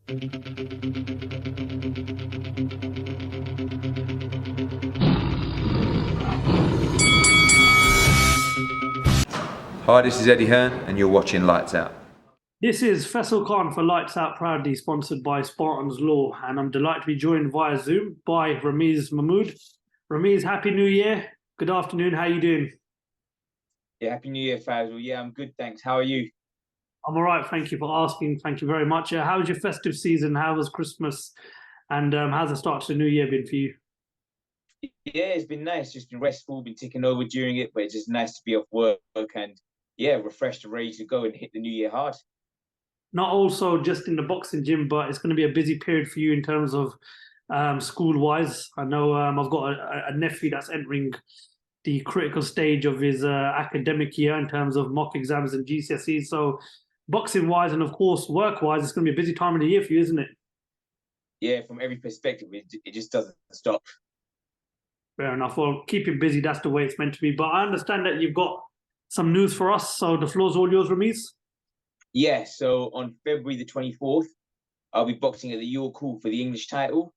Hi, this is Eddie Hearn, and you're watching Lights Out. This is Faisal Khan for Lights Out, proudly sponsored by Spartans Law, and I'm delighted to be joined via Zoom by Ramez Mahmood. Ramez, Happy New Year. Good afternoon. How are you doing? Yeah, Happy New Year, Faisal. Yeah, I'm good, thanks. How are you? I'm all right. Thank you for asking. Thank you very much. How was your festive season? How was Christmas? And how's the start to the new year been for you? Yeah, it's been nice. Just been restful, been ticking over during it, but it's just nice to be off work and yeah, refreshed and ready to go and hit the new year hard. Not also just in the boxing gym, but it's going to be a busy period for you in terms of school wise. I know I've got a nephew that's entering the critical stage of his academic year in terms of mock exams and GCSEs. So, boxing wise and of course work wise, it's going to be a busy time of the year for you, isn't it? Yeah, from every perspective, it just doesn't stop. Fair enough. Well, keep it busy. That's the way it's meant to be. But I understand that you've got some news for us. So the floor's all yours, Ramiz. Yeah, so on February the 24th, I'll be boxing at the York Hall for the English title.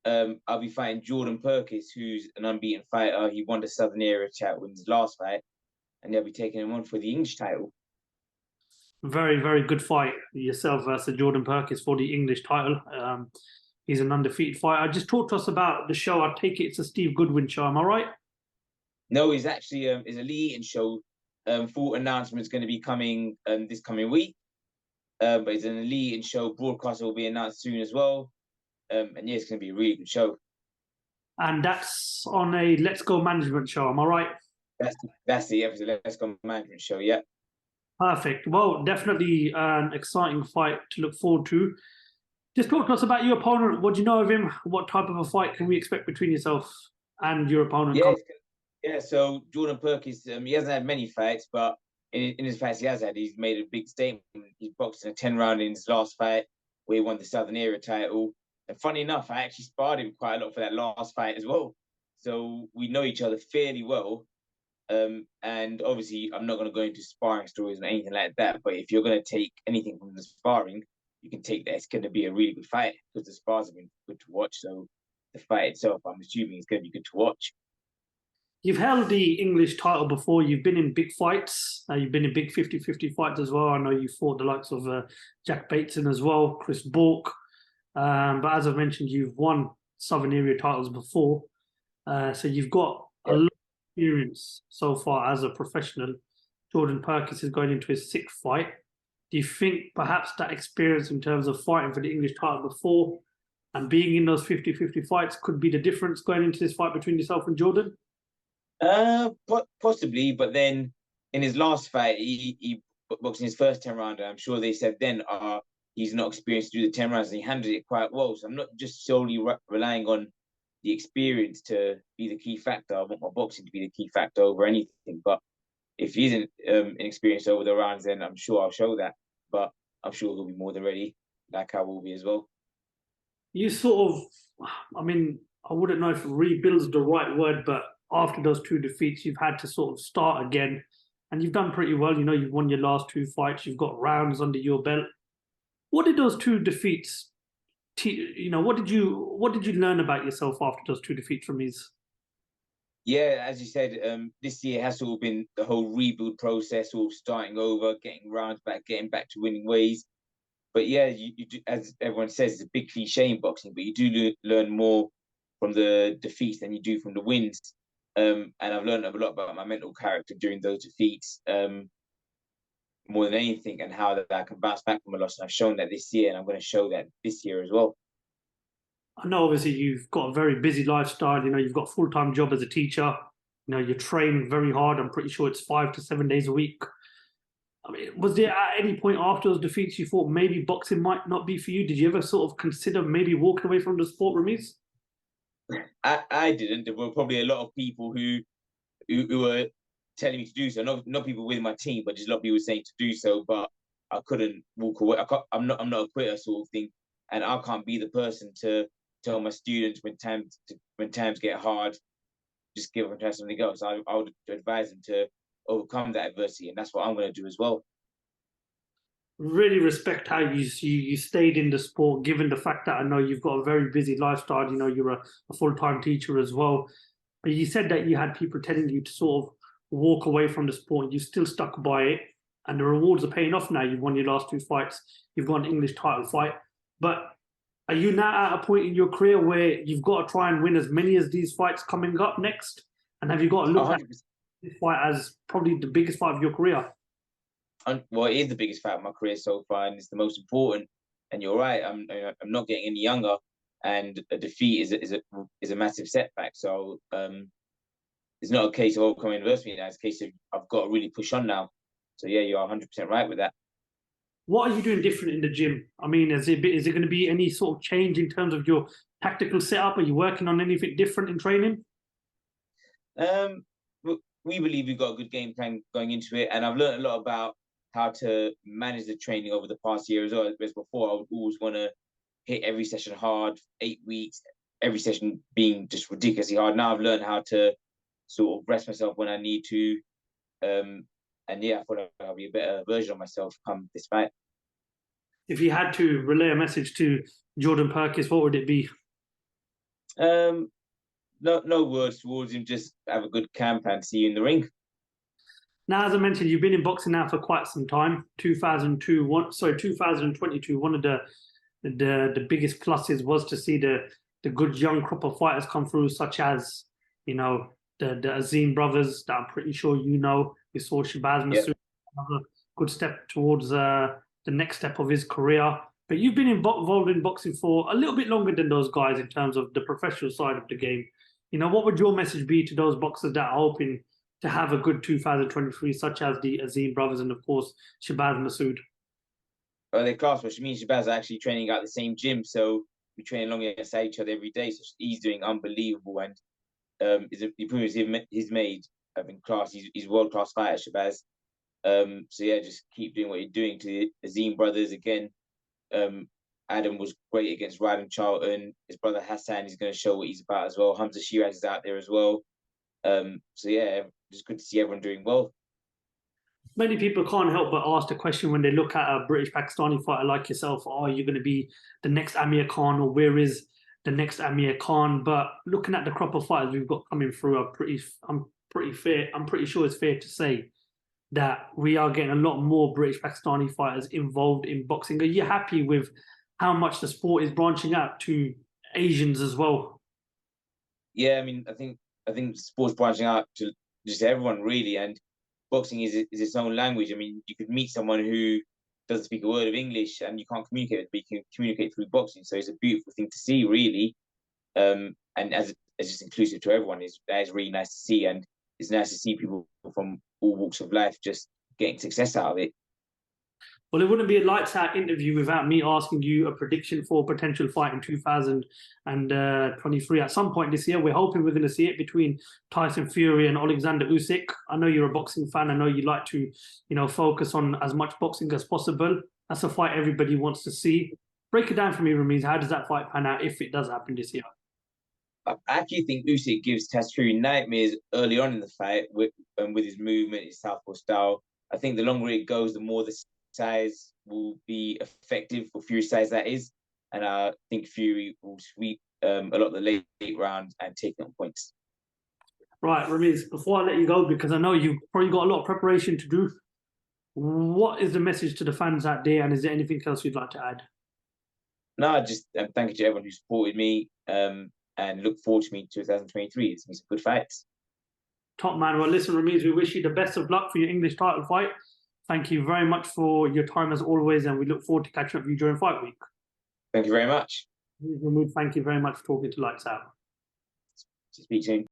I'll be fighting Jordan Perkins, who's an unbeaten fighter. He won the Southern Area title in his last fight, and they'll be taking him on for the English title. Very, very good fight. Yourself versus Jordan Perkins for the English title. He's an undefeated fighter. Just talk to us about the show. I take it it's a Steve Goodwin show. Am I right? No, he's actually is a Lee Eaton show. Full announcement is going to be coming this coming week. But it's an Lee Eaton show. Broadcast will be announced soon as well. And yeah, it's going to be a really good show. And that's on a Let's Go Management show. Am I right? That's the episode. Let's Go Management show. Yeah. Perfect. Well, definitely an exciting fight to look forward to. Just talk to us about your opponent. What do you know of him? What type of a fight can we expect between yourself and your opponent? Yeah, yeah. So Jordan Perkins, he hasn't had many fights, but in his fights he has had, he's made a big statement. He's boxed in a 10 round in his last fight, where he won the Southern Area title. And funny enough, I actually sparred him quite a lot for that last fight as well. So we know each other fairly well. And obviously, I'm not going to go into sparring stories or anything like that. But if you're going to take anything from the sparring, you can take that it's going to be a really good fight because the spars have been good to watch. So the fight itself, I'm assuming, is going to be good to watch. You've held the English title before. You've been in big fights. You've been in big 50-50 fights as well. I know you fought the likes of Jack Bateson as well, Chris Bourke. But as I've mentioned, you've won Southern Area titles before. So you've got a lot of experience so far as a professional. Jordan Perkins is going into his sixth fight. Do you think perhaps that experience in terms of fighting for the English title before and being in those 50-50 fights could be the difference going into this fight between yourself and Jordan? Possibly, but then in his last fight, he boxed in his first 10 rounder. I'm sure they said then, he's not experienced to do the 10 rounds, and he handled it quite well. So I'm not just solely relying on the experience to be the key factor. I want my boxing to be the key factor over anything. But if he isn't inexperienced over the rounds, then I'm sure I'll show that. But I'm sure he'll be more than ready, like I will be as well. You sort of, I mean, I wouldn't know if rebuild's the right word, but after those two defeats, you've had to sort of start again, and you've done pretty well. You know, you've won your last two fights, you've got rounds under your belt. What did those two defeats, what did you learn about yourself after those two defeats from these? Yeah, as you said, this year has all been the whole rebuild process, all starting over, getting rounds back, getting back to winning ways. But yeah, you do, as everyone says, it's a big cliche in boxing, but you do learn more from the defeats than you do from the wins. And I've learned a lot about my mental character during those defeats, more than anything, and how that I can bounce back from a loss. And I've shown that this year, and I'm going to show that this year as well. I know obviously you've got a very busy lifestyle. You know, you've got a full-time job as a teacher. You know, you train very hard. I'm pretty sure it's 5 to 7 days a week. I mean, was there at any point after those defeats you thought maybe boxing might not be for you? Did you ever sort of consider maybe walking away from the sport, Ramiz? I didn't. There were probably a lot of people who were telling me to do so. Not people with my team, but just a lot of people saying to do so. But I couldn't walk away. I'm not a quitter sort of thing, and I can't be the person to tell my students when times get hard, just give them try something else. I would advise them to overcome that adversity, and that's what I'm going to do as well. really respect how you stayed in the sport, given the fact that I know you've got a very busy lifestyle. You know, you're a full-time teacher as well. But you said that you had people telling you to sort of walk away from the sport. You still stuck by it, and the rewards are paying off now. You've won your last 2 fights. You've got an English title fight. But are you now at a point in your career where you've got to try and win as many as these fights coming up next? And have you got to look at 100%. this fight as probably the biggest fight of your career? Well, it is the biggest fight of my career so far, and it's the most important. And you're right, I'm not getting any younger, and a defeat is a massive setback. So it's not a case of overcoming adversity now. It's a case of I've got to really push on now. So yeah, you're 100% right with that. What are you doing different in the gym? I mean, is it going to be any sort of change in terms of your tactical setup? Are you working on anything different in training? We believe we've got a good game plan going into it, and I've learned a lot about how to manage the training over the past year as well. Whereas before, I would always want to hit every session hard, 8 weeks, every session being just ridiculously hard. Now I've learned how to sort of rest myself when I need to. And yeah, I thought I'll be a better version of myself come this fight. If you had to relay a message to Jordan Perkins, what would it be? No words towards him. Just have a good camp and see you in the ring. Now, as I mentioned, you've been in boxing now for quite some time. 2022. One of the biggest pluses was to see the good young crop of fighters come through, such as the Azim brothers that I'm pretty sure you know. We saw Shabazz Massoud, another good step towards the next step of his career. But you've been involved in boxing for a little bit longer than those guys in terms of the professional side of the game. What would your message be to those boxers that are hoping to have a good 2023, such as the Azim brothers and, of course, Shabazz Massoud? Well, they're class, which means Shabazz are actually training at the same gym, so we train alongside each other every day. So he's doing unbelievable, and the improvements he's made have been class. He's world-class fighter, Shabazz. So yeah, just keep doing what you're doing. To the Azim brothers again. Adam was great against Ryden Charlton. His brother Hassan is going to show what he's about as well. Hamza Shiraz is out there as well. So yeah, just good to see everyone doing well. Many people can't help but ask the question when they look at a British Pakistani fighter like yourself, are you going to be the next Amir Khan, or where is the next Amir Khan? But looking at the crop of fighters we've got coming through, I'm pretty sure it's fair to say that we are getting a lot more British Pakistani fighters involved in boxing. Are you happy with how much the sport is branching out to Asians as well? Yeah, I mean, I think sports branching out to just everyone really, and boxing is its own language. I mean, you could meet someone who doesn't speak a word of English and you can't communicate with, but you can communicate through boxing. So it's a beautiful thing to see, really. And as it's just inclusive to everyone, that is really nice to see, and it's nice to see people from all walks of life just getting success out of it. Well, it wouldn't be a lights out interview without me asking you a prediction for a potential fight in 2023 at some point this year. We're hoping we're going to see it between Tyson Fury and Alexander Usyk. I know you're a boxing fan. I know you like to, focus on as much boxing as possible. That's a fight everybody wants to see. Break it down for me, Ramez. How does that fight pan out if it does happen this year? I actually think Usyk gives Tyson Fury nightmares early on in the fight with his movement, his southpaw style. I think the longer it goes, the more the size will be effective for Fury's size, that is. And I think Fury will sweep a lot of the late rounds and take on points. Right, Ramez, before I let you go, because I know you've probably got a lot of preparation to do, what is the message to the fans out there, and is there anything else you'd like to add? No, just thank you to everyone who supported me, and look forward to me in 2023. It's been some good fights. Top man. Well, listen, Ramez, we wish you the best of luck for your English title fight. Thank you very much for your time as always, and we look forward to catching up with you during fight week. Thank you very much. Mahmood, thank you very much for talking to Lights Out. Speak soon.